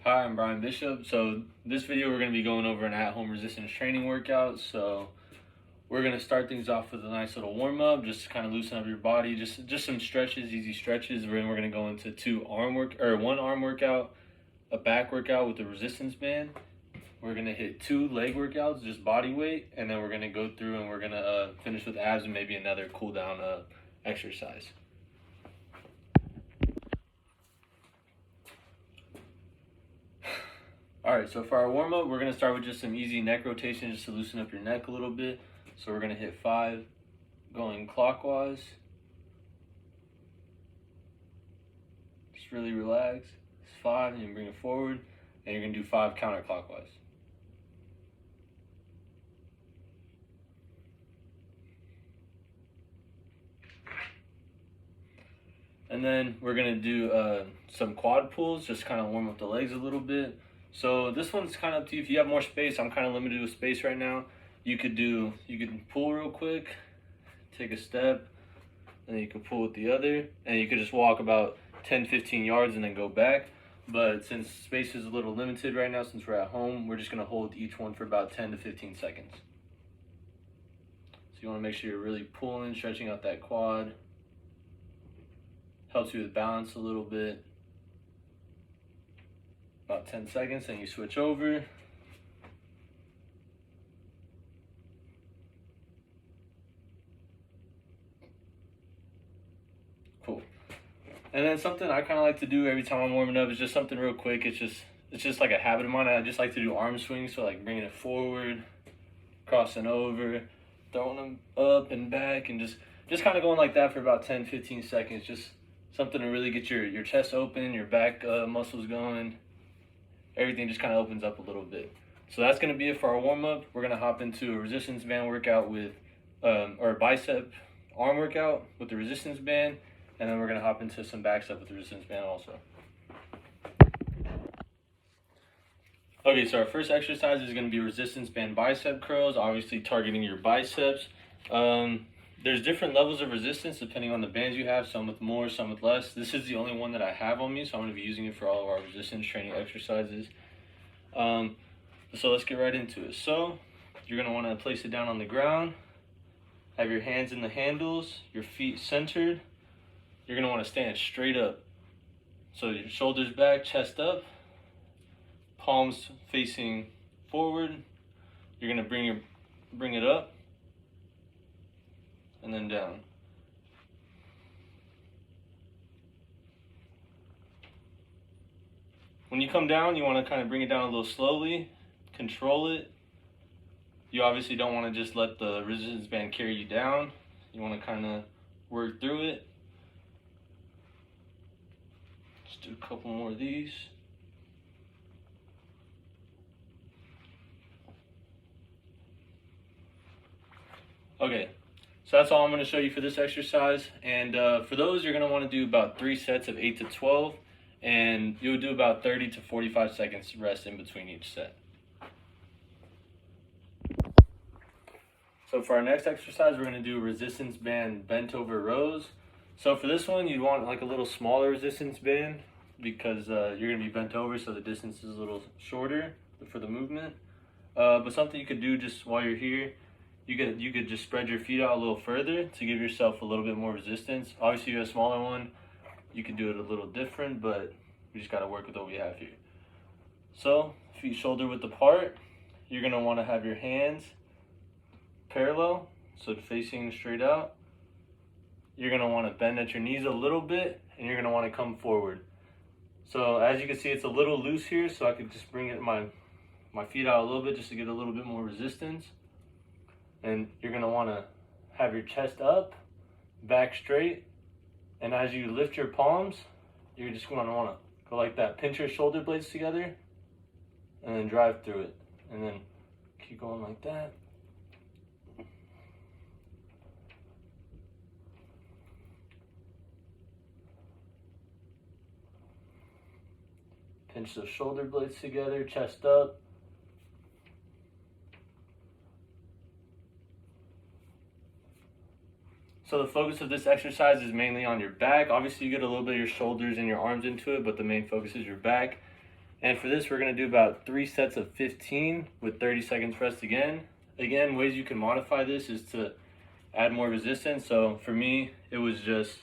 Hi, I'm Brian Bishop. So this video we're going to be going over an at-home resistance training workout. So we're going to start things off with a nice little warm-up, just to kind of loosen up your body, just some stretches, easy stretches. Then we're going to go into one arm workout, a back workout with a resistance band. We're going to hit 2 leg workouts, just body weight, and then we're going to go through and we're going to finish with abs and maybe another cool down exercise. Alright, so for our warm-up, we're going to start with just some easy neck rotations just to loosen up your neck a little bit. So we're going to hit 5 going clockwise. Just really relax. It's 5 and you bring it forward, and you're going to do 5 counterclockwise. And then we're going to do some quad pulls, just kind of warm up the legs a little bit. So this one's kind of up to you. If you have more space, I'm kind of limited with space right now. You could pull real quick, take a step, and then you can pull with the other, and you could just walk about 10-15 yards and then go back. But since space is a little limited right now, since we're at home, we're just going to hold each one for about 10 to 15 seconds. So you want to make sure you're really pulling, stretching out that quad. Helps you with balance a little bit. About 10 seconds, then you switch over. Cool. And then something I kind of like to do every time I'm warming up is just something real quick. It's just like a habit of mine. I just like to do arm swings, so like bringing it forward, crossing over, throwing them up and back, and just kind of going like that for about 10-15 seconds. Just something to really get your chest open, your back muscles going. Everything just kind of opens up a little bit. So that's going to be it for our warm-up. We're going to hop into a resistance band workout with, or a bicep arm workout with the resistance band, and then we're going to hop into some back step with the resistance band also. Okay, so our first exercise is going to be resistance band bicep curls, obviously targeting your biceps. There's different levels of resistance depending on the bands you have, some with more, some with less. This is the only one that I have on me, so I'm going to be using it for all of our resistance training exercises. So let's get right into it. So you're going to want to place it down on the ground, have your hands in the handles, your feet centered. You're going to want to stand straight up. So your shoulders back, chest up, palms facing forward. You're going to bring it up and then down. When you come down, you want to kind of bring it down a little slowly, control it. You obviously don't want to just let the resistance band carry you down. You want to kind of work through it. Just do a couple more of these. Okay, so that's all I'm going to show you for this exercise. And for those, you're going to want to do about 3 sets of 8 to 12. And you'll do about 30 to 45 seconds rest in between each set. So for our next exercise, we're going to do resistance band bent over rows. So for this one, you'd want like a little smaller resistance band because you're going to be bent over, so the distance is a little shorter for the movement. But something you could do just while you're here, you could just spread your feet out a little further to give yourself a little bit more resistance. Obviously, you have a smaller one. You can do it a little different, but we just got to work with what we have here. So, feet shoulder width apart. You're going to want to have your hands parallel, so facing straight out. You're going to want to bend at your knees a little bit, and you're going to want to come forward. So, as you can see, it's a little loose here, so I could just bring my feet out a little bit just to get a little bit more resistance. And you're going to want to have your chest up, back straight. And as you lift your palms, you're just going to want to go like that. Pinch your shoulder blades together and then drive through it. And then keep going like that. Pinch those shoulder blades together, chest up. So the focus of this exercise is mainly on your back. Obviously you get a little bit of your shoulders and your arms into it, but the main focus is your back. And for this, we're gonna do about 3 sets of 15 with 30 seconds rest again. Again, ways you can modify this is to add more resistance. So for me, it was just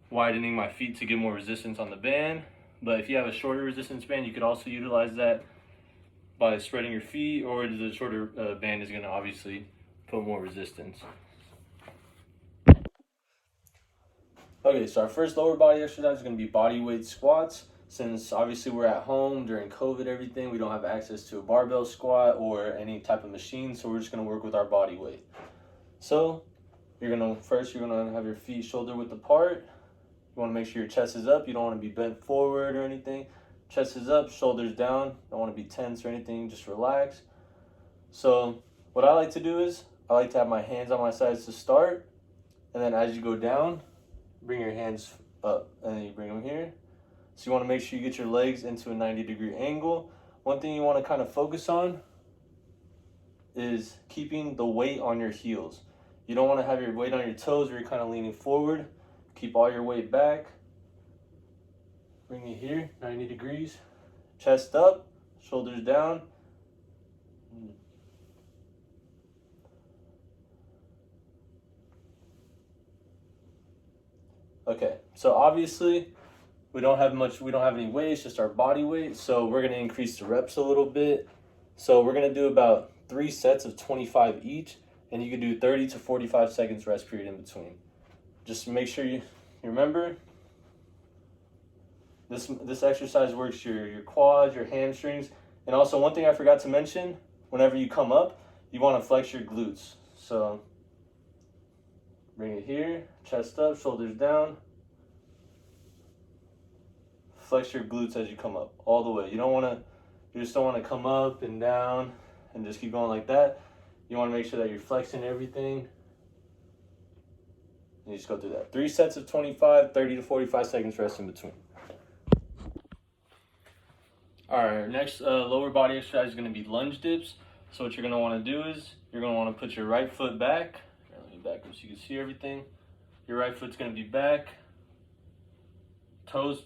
widening my feet to get more resistance on the band. But if you have a shorter resistance band, you could also utilize that by spreading your feet, or the shorter band is gonna obviously put more resistance. Okay, so our first lower body exercise is gonna be body weight squats. Since obviously we're at home during COVID, everything, we don't have access to a barbell squat or any type of machine, so we're just gonna work with our body weight. So you're gonna have your feet shoulder width apart. You wanna make sure your chest is up. You don't wanna be bent forward or anything. Chest is up, shoulders down. Don't wanna be tense or anything, just relax. So what I like to do is, I like to have my hands on my sides to start, and then as you go down, bring your hands up, and then you bring them here. So you want to make sure you get your legs into a 90-degree angle. One thing you want to kind of focus on is keeping the weight on your heels. You don't want to have your weight on your toes where you're kind of leaning forward. Keep all your weight back. Bring it here, 90 degrees. Chest up, shoulders down. Okay, so obviously we don't have any weight, it's just our body weight. So we're gonna increase the reps a little bit. So we're gonna do about 3 sets of 25 each, and you can do 30 to 45 seconds rest period in between. Just make sure you remember, this exercise works your quads, your hamstrings, and also one thing I forgot to mention, whenever you come up, you wanna flex your glutes. So bring it here, chest up, shoulders down. Flex your glutes as you come up, all the way. You just don't want to come up and down and just keep going like that. You want to make sure that you're flexing everything. And you just go through that. 3 sets of 25, 30 to 45 seconds rest in between. All right, next lower body exercise is going to be lunge dips. So what you're going to want to do is, you're going to want to put your right foot back. Let me back up so you can see everything. Your right foot's going to be back. Toes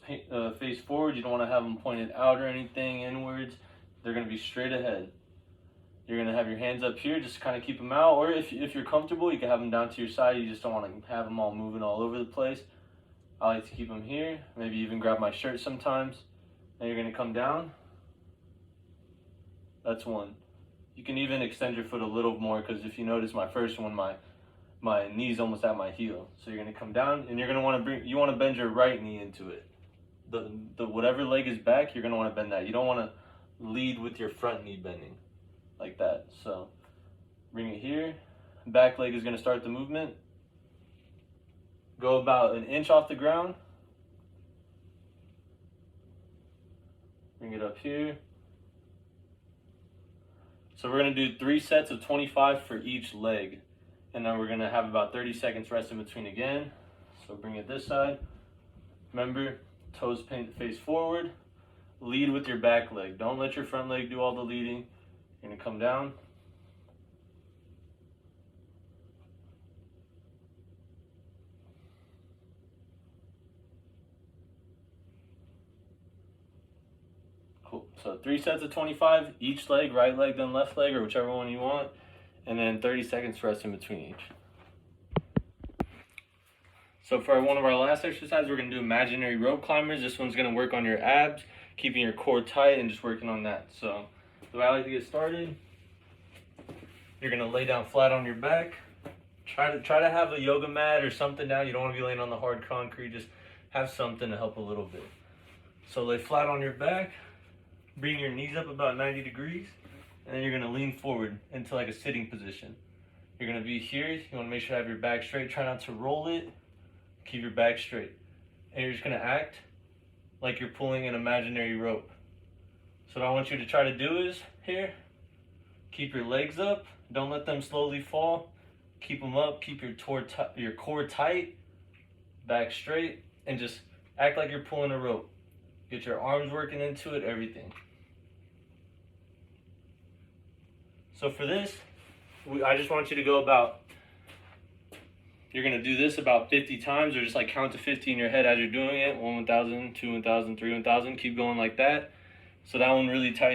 face forward. You don't want to have them pointed out or anything inwards. They're going to be straight ahead. You're going to have your hands up here, just kind of keep them out. Or if you're comfortable, you can have them down to your side. You just don't want to have them all moving all over the place. I like to keep them here. Maybe even grab my shirt sometimes. And you're going to come down. That's one. You can even extend your foot a little more, because if you notice my first one, my knee's almost at my heel. So you're gonna come down, and you're gonna want to bend your right knee into it. The whatever leg is back, you're gonna want to bend that. You don't want to lead with your front knee bending like that. So bring it here. Back leg is gonna start the movement. Go about an inch off the ground. Bring it up here. So we're gonna do 3 sets of 25 for each leg. And then we're gonna have about 30 seconds rest in between again. So bring it this side. Remember, toes face forward. Lead with your back leg. Don't let your front leg do all the leading. You're gonna come down. Cool. So 3 sets of 25, each leg, right leg, then left leg, or whichever one you want. And then 30 seconds rest in between each. So for one of our last exercises, we're going to do imaginary rope climbers. This one's going to work on your abs, keeping your core tight and just working on that. So the way I like to get started, you're going to lay down flat on your back. Try to have a yoga mat or something down. You don't want to be laying on the hard concrete. Just have something to help a little bit. So lay flat on your back. Bring your knees up about 90 degrees. And then you're going to lean forward into like a sitting position. You're going to be here. You want to make sure you have your back straight. Try not to roll it. Keep your back straight. And you're just going to act like you're pulling an imaginary rope. So what I want you to try to do is, here, keep your legs up. Don't let them slowly fall. Keep them up. Keep your core tight. Back straight. And just act like you're pulling a rope. Get your arms working into it, everything. So for this, I just want you to go you're going to do this about 50 times, or just like count to 50 in your head as you're doing it. 1, 1,000, 2, 1,000, 3, 1,000. Keep going like that. So that one really tightens